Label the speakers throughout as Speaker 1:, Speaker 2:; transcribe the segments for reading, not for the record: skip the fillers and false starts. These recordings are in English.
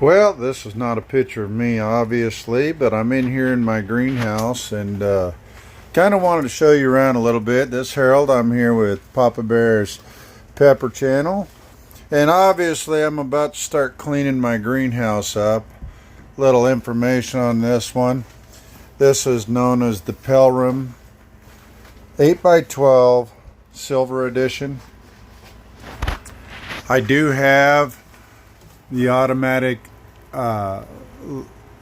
Speaker 1: Well, this is not a picture of me, obviously, but I'm in here in my greenhouse and kind of wanted to show you around a little bit. This Harold, I'm here with Papa Bear's Pepper Channel, and obviously I'm about to start cleaning my greenhouse up. Little information on this one. This is known as the Pelram 8x12 Silver Edition. I do have the automatic uh,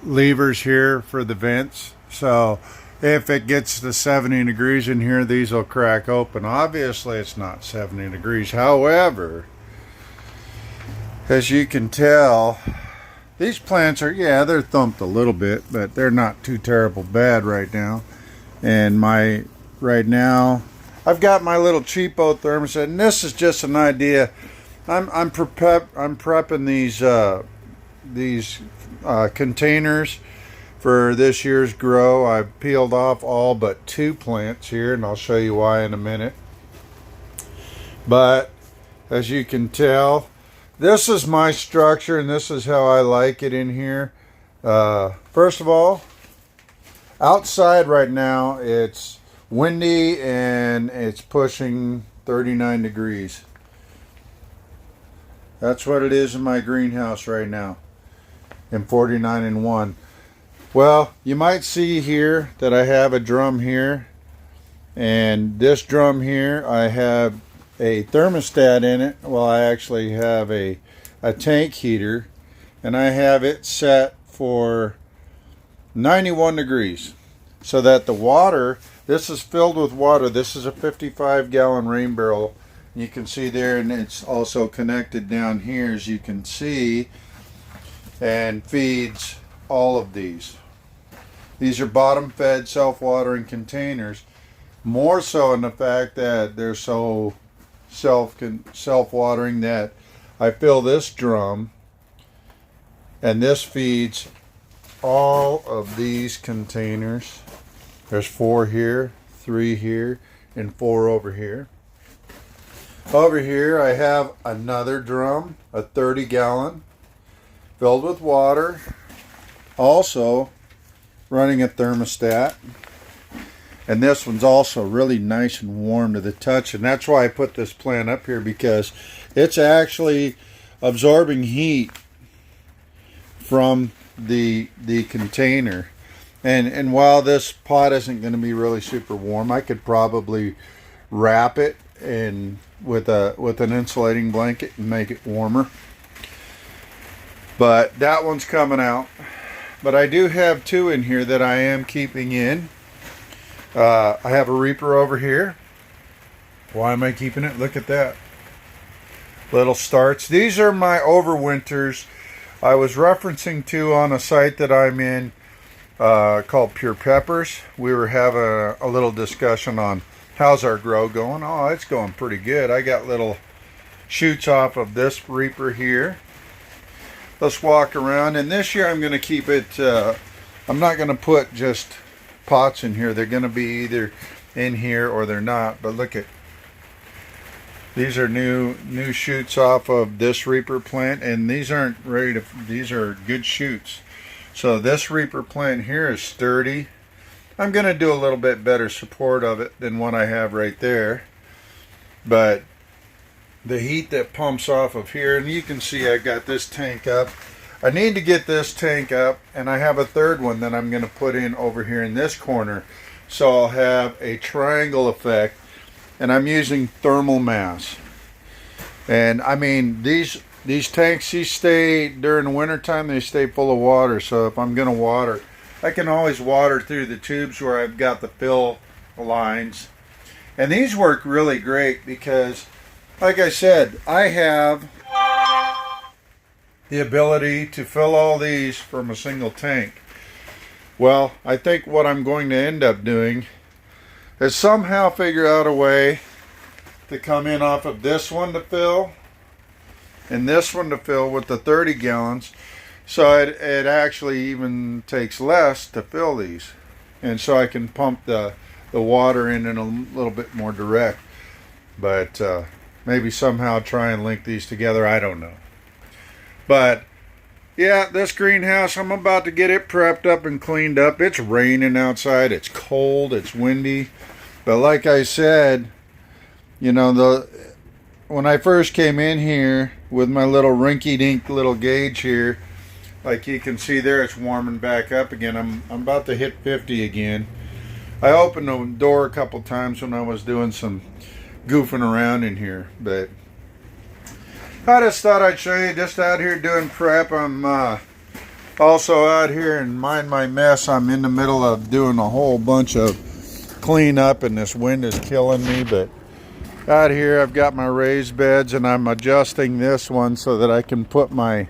Speaker 1: levers here for the vents, so if it gets to 70 degrees in here, these will crack open. Obviously it's not 70 degrees, however, as you can tell, these plants are, yeah, they're thumped a little bit, but they're not too terrible bad right now. And right now I've got my little cheapo thermostat, and this is just an idea. I'm prepping these containers for this year's grow. I've peeled off all but 2 plants here, and I'll show you why in a minute. But as you can tell, this is my structure, and this is how I like it in here. First of all, outside right now it's windy and it's pushing 39 degrees. That's what it is in my greenhouse right now, in 49-1. Well, you might see here that I have a drum here, and this drum here, I have a thermostat in it. Well, I actually have a tank heater, and I have it set for 91 degrees, so that the water, this is filled with water. This is a 55-gallon rain barrel. You can see there, and it's also connected down here, as you can see, and feeds all of these. These are bottom fed self-watering containers, more so in the fact that they're so self-watering that I fill this drum, and this feeds all of these containers. There's 4 here, 3 here, and 4 over here. Over here I have another drum, a 30-gallon, filled with water, also running a thermostat. And this one's also really nice and warm to the touch, and that's why I put this plant up here, because it's actually absorbing heat from the container. And while this pot isn't going to be really super warm, I could probably wrap it in with an insulating blanket and make it warmer. But that one's coming out. But I do have 2 in here that I am keeping in. I have a Reaper over here. Why am I keeping it? Look at that. Little starts. These are my overwinters. I was referencing to on a site that I'm in called Pure Peppers. We were having a little discussion on how's our grow going. Oh, it's going pretty good. I got little shoots off of this Reaper here. Let's walk around, and this year I'm going to keep it, I'm not going to put just pots in here. They're going to be either in here or they're not. But look at, these are new shoots off of this Reaper plant, and these aren't ready to, these are good shoots. So this Reaper plant here is sturdy. I'm going to do a little bit better support of it than what I have right there. But the heat that pumps off of here, and you can see I got this tank up. I need to get this tank up, and I have a third one that I'm going to put in over here in this corner. So I'll have a triangle effect, and I'm using thermal mass. And I mean, these tanks, these stay, during the winter time, they stay full of water. So if I'm going to water, I can always water through the tubes where I've got the fill lines. And these work really great because, like I said, I have the ability to fill all these from a single tank. Well, I think what I'm going to end up doing is somehow figure out a way to come in off of this one to fill and this one to fill with the 30 gallons. So it actually even takes less to fill these. And so I can pump the water in a little bit more direct. But maybe somehow try and link these together. I don't know. But Yeah, this greenhouse, I'm about to get it prepped up and cleaned up. It's raining outside. It's cold. It's windy. But like I said, you know, when I first came in here with my little rinky-dink little gauge here, like you can see there, it's warming back up again. I'm about to hit 50 again. I opened the door a couple times when I was doing some goofing around in here, but I just thought I'd show you, just out here doing prep. I'm also out here and mind my mess. I'm in the middle of doing a whole bunch of cleanup and this wind is killing me, but out here I've got my raised beds and I'm adjusting this one so that I can put my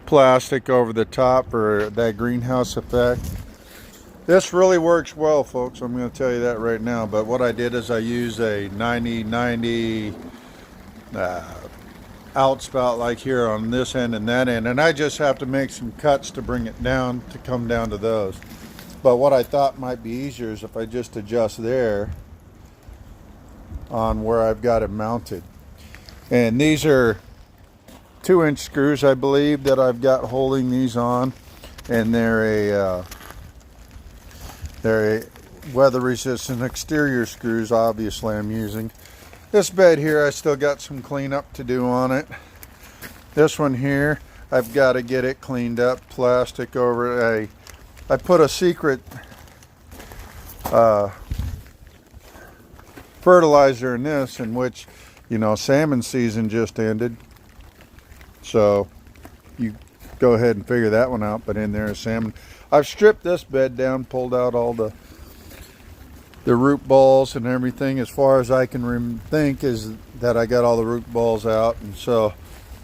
Speaker 1: plastic over the top for that greenhouse effect. This really works well, folks. I'm going to tell you that right now. But what I did is I used a 90-90 outspout like here on this end and that end, and I just have to make some cuts to bring it down to come down to those. But what I thought might be easier is if I just adjust there on where I've got it mounted. And these are 2-inch screws, I believe, that I've got holding these on, and they're a weather resistant exterior screws. Obviously I'm using this bed here. I still got some cleanup to do on it. This one here, I've got to get it cleaned up, plastic over it. I put a secret fertilizer in this, in which, you know, salmon season just ended, so you go ahead and figure that one out. But in there is salmon. I've stripped this bed down, pulled out all the root balls and everything. As far as I can think is that I got all the root balls out, and so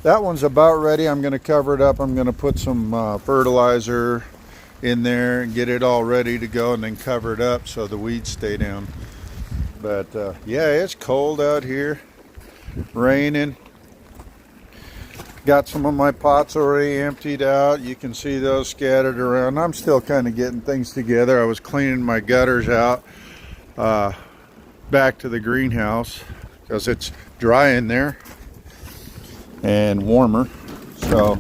Speaker 1: that one's about ready. I'm going to cover it up. I'm going to put some fertilizer in there and get it all ready to go, and then cover it up so the weeds stay down. But yeah, it's cold out here, raining. Got some of my pots already emptied out. You can see those scattered around. I'm still kind of getting things together. I was cleaning my gutters out back to the greenhouse because it's dry in there and warmer, so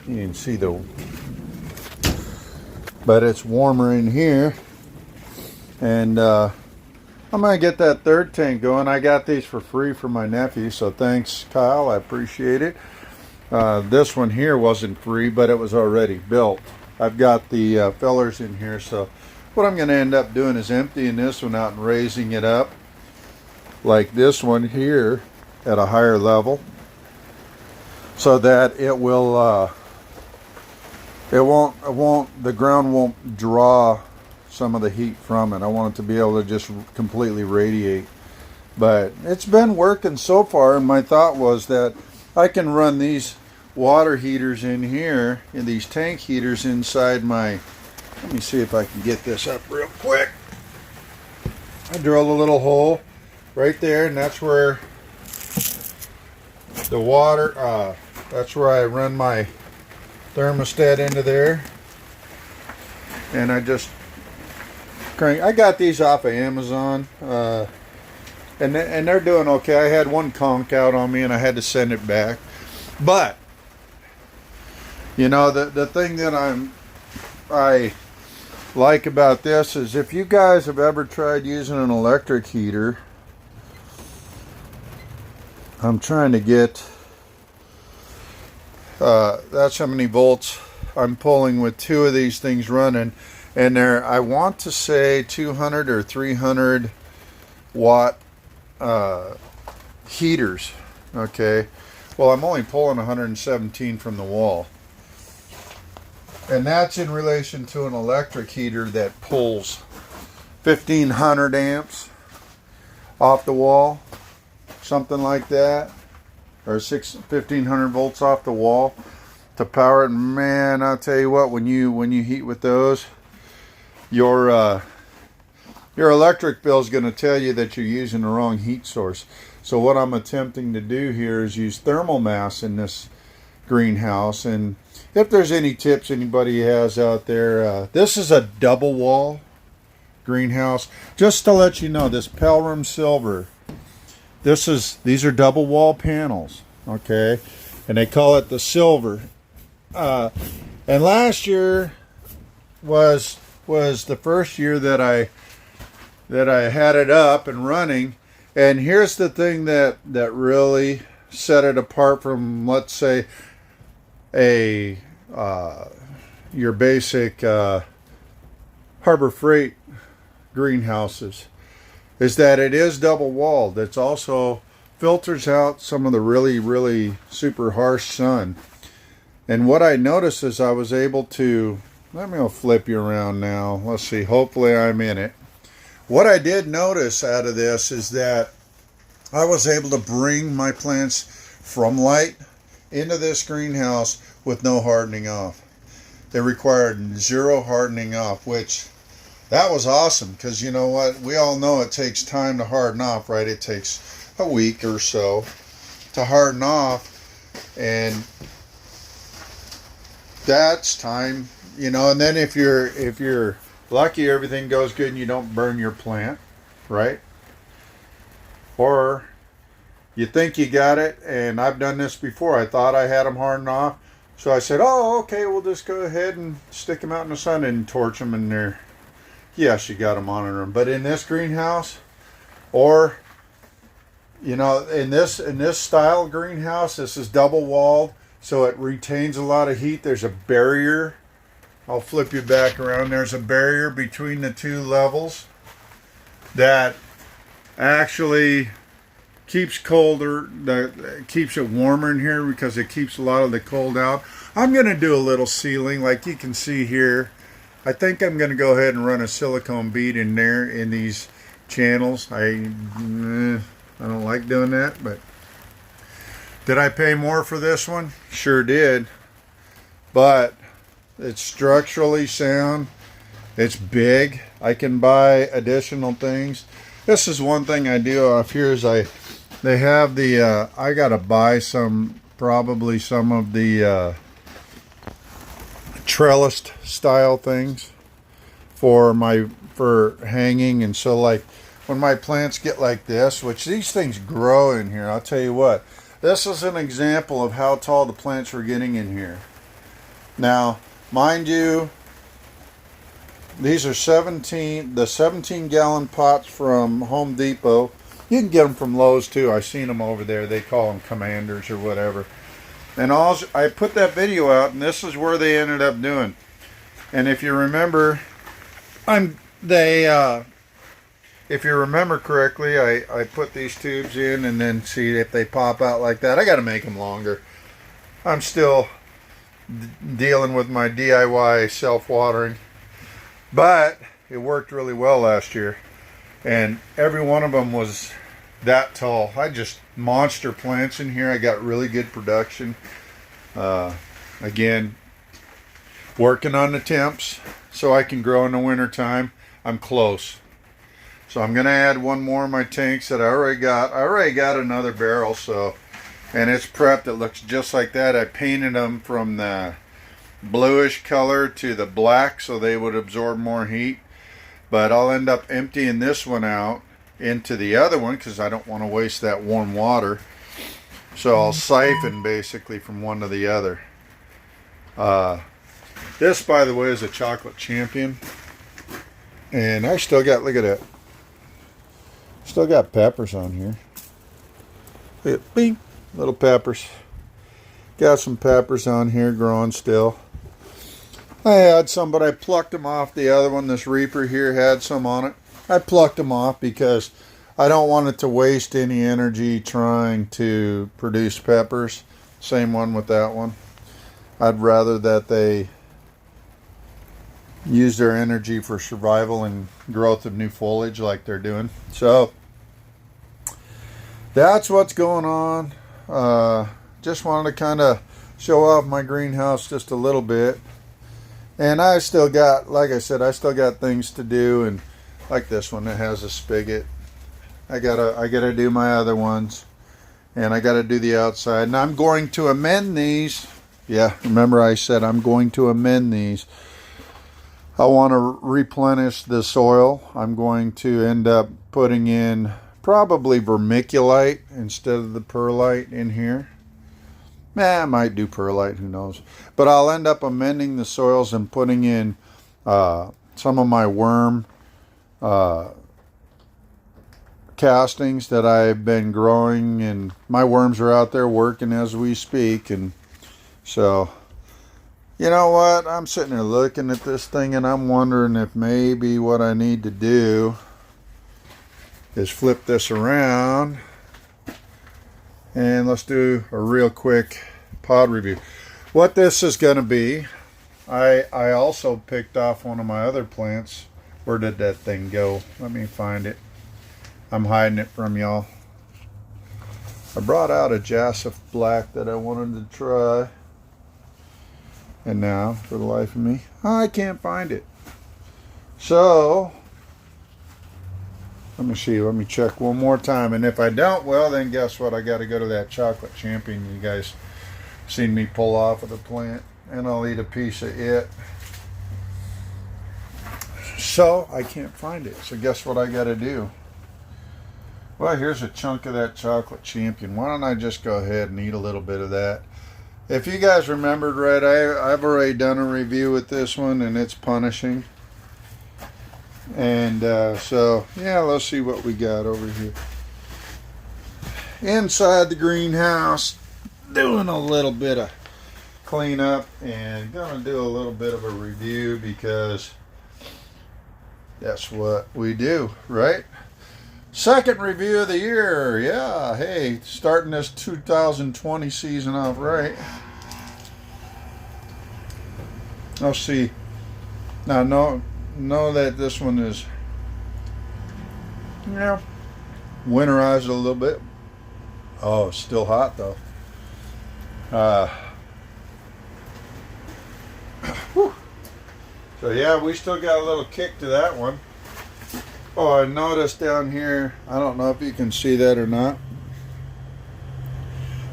Speaker 1: you can see but it's warmer in here. And I'm gonna get that third tank going. I got these for free for my nephew, so thanks, Kyle, I appreciate it. This one here wasn't free, but it was already built. I've got the fillers in here, so what I'm going to end up doing is emptying this one out and raising it up like this one here at a higher level, so that it will the ground won't draw some of the heat from it. I want it to be able to just completely radiate. But it's been working so far, and my thought was that I can run these water heaters in here, in these tank heaters inside my, let me see if I can get this up real quick. I drilled a little hole right there, and that's where the water, that's where I run my thermostat into there. And I just crank. I got these off of Amazon, and they're doing okay. I had one conk out on me and I had to send it back. But you know, the thing that I like about this is, if you guys have ever tried using an electric heater, I'm trying to get that's how many volts I'm pulling with two of these things running, and they're, I want to say 200 or 300 watt heaters. Okay, well, I'm only pulling 117 from the wall, and that's in relation to an electric heater that pulls 1500 amps off the wall, something like that, or 1500 volts off the wall to power it. Man, I'll tell you what, when you heat with those, your electric bill is going to tell you that you're using the wrong heat source. So what I'm attempting to do here is use thermal mass in this greenhouse. And if there's any tips anybody has out there, this is a double wall greenhouse. Just to let you know, this Pelram Silver, these are double wall panels, okay, and they call it the silver And last year was the first year that I had it up and running. And here's the thing that really set it apart from, let's say, a your basic Harbor Freight greenhouses, is that it is double walled. It's also filters out some of the really super harsh sun. And what I noticed is I was able to, let me flip you around now. Let's see, hopefully I'm in it. What I did notice out of this is that I was able to bring my plants from light into this greenhouse with no hardening off. They required 0 hardening off, which that was awesome, because you know what? We all know it takes time to harden off, right? It takes a week or so to harden off, and that's time, you know. And then if you're lucky, everything goes good and you don't burn your plant, right? Or you think you got it, and I've done this before. I thought I had them hardened off, so I said, oh, okay, we'll just go ahead and stick them out in the sun and torch them in there. Yes, you got to monitor them. But in this greenhouse, or, you know, in this style greenhouse, this is double walled, so it retains a lot of heat. There's a barrier. I'll flip you back around. There's a barrier between the two levels that actually keeps keeps it warmer in here, because it keeps a lot of the cold out. I'm going to do a little sealing, like you can see here. I think I'm going to go ahead and run a silicone bead in there in these channels. I don't like doing that, but did I pay more for this one? Sure did. But it's structurally sound. It's big. I can buy additional things. This is one thing I do off here is they have the I gotta buy probably some of the trellised style things for hanging. And so, like, when my plants get like this, which these things grow in here, I'll tell you what, this is an example of how tall the plants were getting in here. Now, mind you, these are 17 gallon pots from Home Depot. You can get them from Lowe's too. I've seen them over there. They call them Commanders or whatever. And I put that video out, and this is where they ended up doing. And if you remember, if you remember correctly, I put these tubes in and then see if they pop out like that. I got to make them longer. I'm still dealing with my DIY self-watering, but it worked really well last year, and every one of them was that tall. I just monster plants in here. I got really good production. Again, working on the temps so I can grow in the winter time. I'm close, so I'm gonna add one more of my tanks that I already got another barrel, so, and it's prepped. It looks just like that. I painted them from the bluish color to the black so they would absorb more heat, but I'll end up emptying this one out into the other one because I don't want to waste that warm water. So I'll siphon basically from one to the other. This, by the way, is a Chocolate Champion, and I still got, look at that, still got peppers on here. Look at, bing, little peppers. Got some peppers on here growing still. I had some, but I plucked them off. The other one, this Reaper here, had some on it. I plucked them off because I don't want it to waste any energy trying to produce peppers. Same one with that one. I'd rather that they use their energy for survival and growth of new foliage like they're doing. So that's what's going on. Just wanted to kind of show off my greenhouse just a little bit. And I still got, like I said, I still got things to do. And like this one that has a spigot, I gotta do my other ones, and I gotta do the outside. And I'm going to amend these. Yeah, remember I said I'm going to amend these. I want to replenish the soil. I'm going to end up putting in probably vermiculite instead of the perlite in here. I might do perlite, who knows. But I'll end up amending the soils and putting in some of my worm castings that I've been growing, and my worms are out there working as we speak. And so, you know what, I'm sitting there looking at this thing and I'm wondering if maybe what I need to do is flip this around, and let's do a real quick pod review. What this is going to be, I also picked off one of my other plants. Where did that thing go? Let me find it. I'm hiding it from y'all. I brought out a Jasif Black that I wanted to try, and now, for the life of me, I can't find it. So, let me see. Let me check one more time. And if I don't, well, then guess what? I got to go to that Chocolate Champion you guys seen me pull off of the plant, and I'll eat a piece of it. So, I can't find it. So, guess what I got to do? Well, here's a chunk of that Chocolate Champion. Why don't I just go ahead and eat a little bit of that? If you guys remembered right, I've already done a review with this one, and it's punishing. And so, yeah, let's see what we got over here. Inside the greenhouse, doing a little bit of cleanup and gonna do a little bit of a review, because that's what we do, right? Second review of the year. Yeah, hey, starting this 2020 season off right. Let's see. Now, know that this one is, winterized a little bit. Oh, it's still hot though. So yeah, we still got a little kick to that one. Oh, I noticed down here, I don't know if you can see that or not.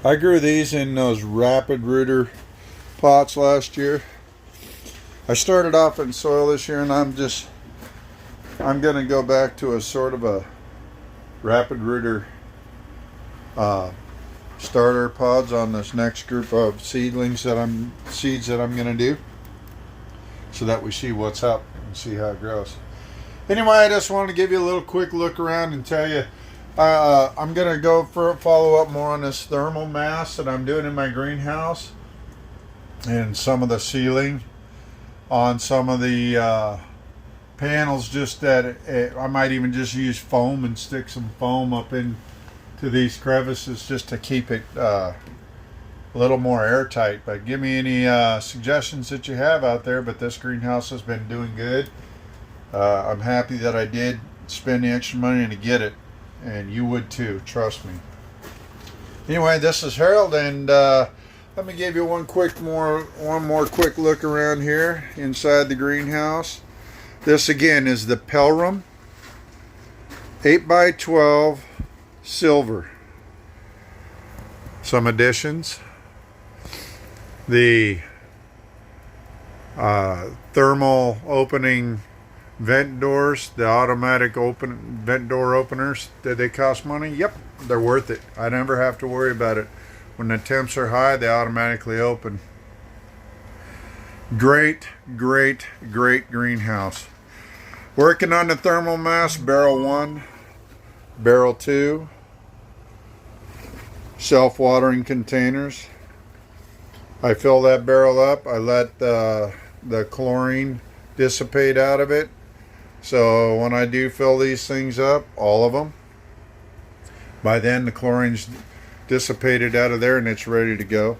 Speaker 1: I grew these in those rapid rooter pots last year. I started off in soil this year, and I'm going to go back to a sort of a rapid rooter starter pods on this next group of seeds that I'm going to do, so that we see what's up and see how it grows. Anyway, I just wanted to give you a little quick look around and tell you I'm going to go follow up more on this thermal mass that I'm doing in my greenhouse, and some of the sealing on some of the panels. Just that I might even just use foam and stick some foam up into these crevices just to keep it a little more airtight. But give me any suggestions that you have out there. But this greenhouse has been doing good. I'm happy that I did spend the extra money to get it, and you would too, trust me. Anyway, this is Harold, and let me give you one more quick look around here inside the greenhouse. This again is the Pelram 8x12 silver. Some additions. The thermal opening vent doors, the automatic vent door openers. Did they cost money? Yep, they're worth it. I never have to worry about it. When the temps are high, they automatically open. Great greenhouse. Working on the thermal mass, barrel 1, barrel 2, self-watering containers. I fill that barrel up. I let the chlorine dissipate out of it. So when I do fill these things up, all of them, by then the chlorine's dissipated out of there and it's ready to go.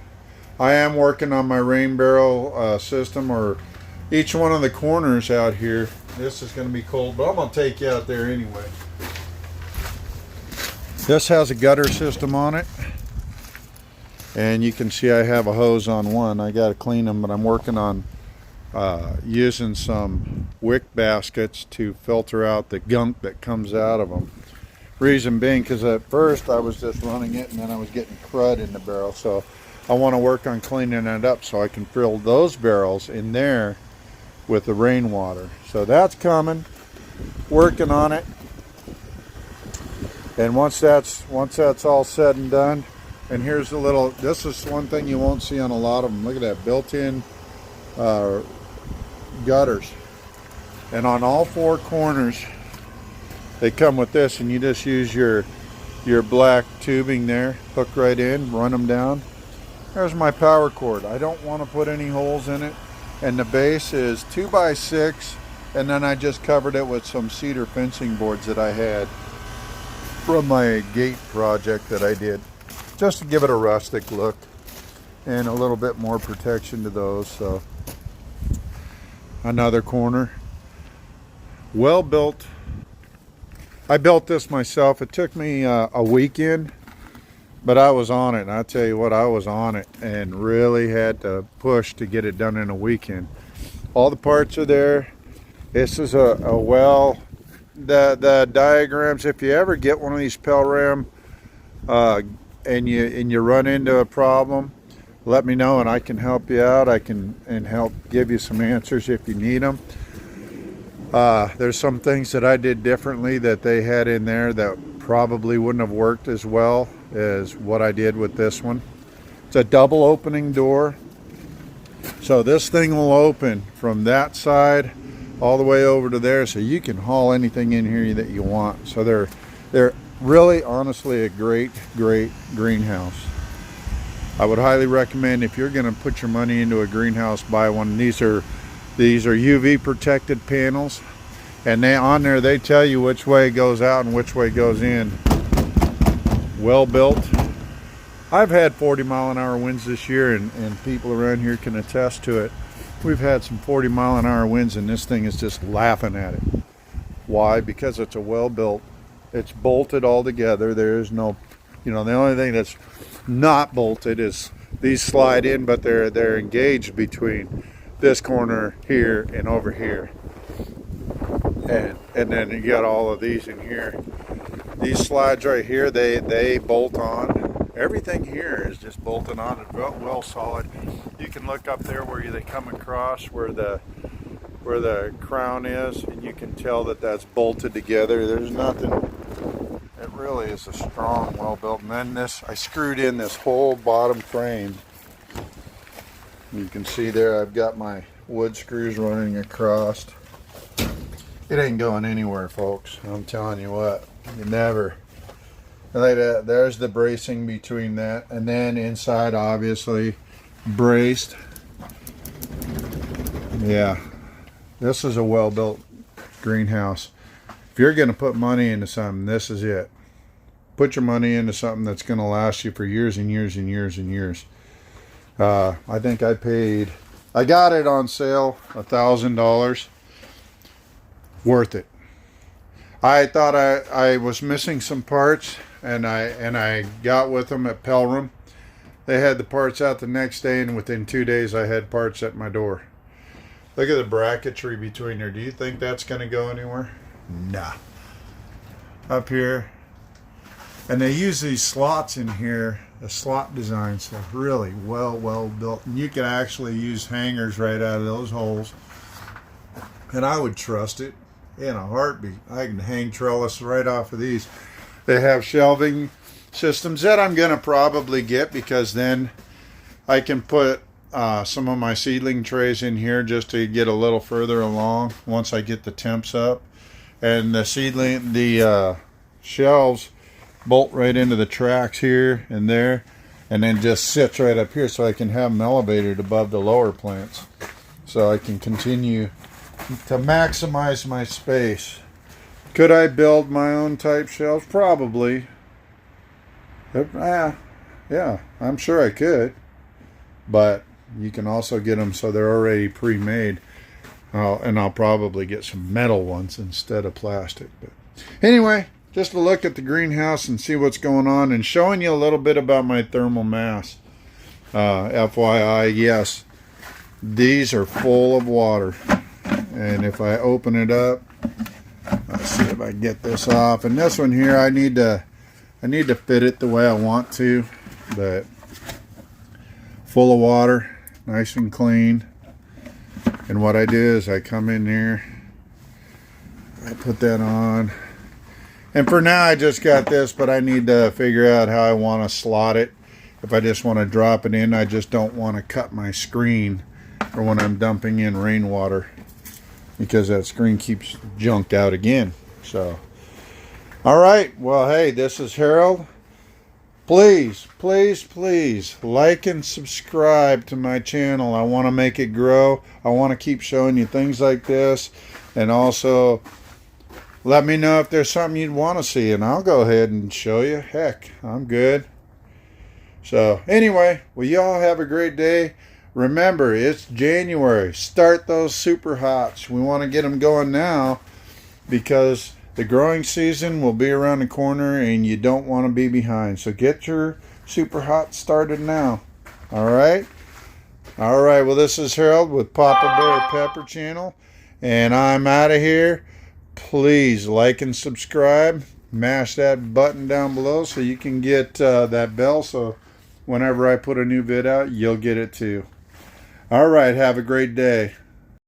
Speaker 1: I am working on my rain barrel system, or each one of the corners out here. This is going to be cold, but I'm going to take you out there anyway. This has a gutter system on it, and you can see I have a hose on one. I got to clean them, but I'm working on using some wick baskets to filter out the gunk that comes out of them. Reason being, because at first I was just running it and then I was getting crud in the barrel, so I want to work on cleaning it up so I can fill those barrels in there with the rainwater. So that's coming, working on it, and once that's all said and done, And here's the little, this is one thing you won't see on a lot of them. Look at that, built-in gutters. And on all four corners, they come with this, and you just use your black tubing there, hook right in, run them down. There's my power cord. I don't want to put any holes in it. And the base is 2x6, and then I just covered it with some cedar fencing boards that I had from my gate project that I did, just to give it a rustic look and a little bit more protection to those. So another corner, well built. I built this myself. It took me a weekend, but I was on it, and I tell you what, I was on it and really had to push to get it done in a weekend. All the parts are there. This is a well, the diagrams, if you ever get one of these Pelram and you run into a problem, let me know and I can help you out. I can help give you some answers if you need them. There's some things that I did differently that they had in there that probably wouldn't have worked as well as what I did with this one. It's a double opening door, so this thing will open from that side all the way over to there, so you can haul anything in here that you want. So they're really, honestly, a great greenhouse. I would highly recommend, if you're going to put your money into a greenhouse, buy one. These are UV protected panels, and on there they tell you which way it goes out and which way it goes in. Well built. I've had 40-mile-an-hour winds this year, and people around here can attest to it. We've had some 40-mile-an-hour winds, and this thing is just laughing at it. Why? Because it's a well built. It's bolted all together. There is no, the only thing that's not bolted is these slide in, but they're engaged between this corner here and over here, and then you got all of these in here. These slides right here, they bolt on. Everything here is just bolted on and well solid. You can look up there where they come across where the crown is, and you can tell that that's bolted together. There's nothing. It really is a strong, well built. And then I screwed in this whole bottom frame. You can see there I've got my wood screws running across. It ain't going anywhere, folks. I'm telling you what. You never. There's the bracing between that, and then inside, obviously braced. Yeah, this is a well-built greenhouse. If you're going to put money into something, this is it. Put your money into something that's going to last you for years and years and years and years. I think I got it on sale, $1,000. Worth it. I thought I was missing some parts, and I got with them at Pelram. They had the parts out the next day, and within 2 days I had parts at my door. Look at the bracketry between there. Do you think that's going to go anywhere? Nah. Up here. And they use these slots in here, the slot design stuff, really well built. And you can actually use hangers right out of those holes. And I would trust it in a heartbeat. I can hang trellis right off of these. They have shelving systems that I'm going to probably get, because then I can put some of my seedling trays in here just to get a little further along once I get the temps up. And the shelves bolt right into the tracks here and there, and then just sits right up here, so I can have them elevated above the lower plants, so I can continue to maximize my space. Could I build my own type shelves? Probably. Yeah, I'm sure I could. But you can also get them so they're already pre-made. And I'll probably get some metal ones instead of plastic. But anyway, just a look at the greenhouse and see what's going on, and showing you a little bit about my thermal mass. FYI, yes, these are full of water. And if I open it up, let's see if I can get this off. And this one here, I need to fit it the way I want to, but full of water, nice and clean. And what I do is I come in here, I put that on. And for now I just got this, but I need to figure out how I want to slot it. if I just want to drop it in. I just don't want to cut my screen or when I'm dumping in rainwater, because that screen keeps junked out again. So, all right. Well, hey, this is Harold. Please, please, please like and subscribe to my channel. I want to make it grow. I want to keep showing you things like this. And also, let me know if there's something you'd want to see, and I'll go ahead and show you. Heck, I'm good. So, anyway, well, y'all have a great day. Remember, it's January. Start those super hots. We want to get them going now, because the growing season will be around the corner and you don't want to be behind. So get your super hot started now. All right? All right. Well, this is Harold with Papa Bear Pepper Channel, and I'm out of here. Please like and subscribe. Mash that button down below so you can get that bell, so whenever I put a new vid out, you'll get it too. All right. Have a great day.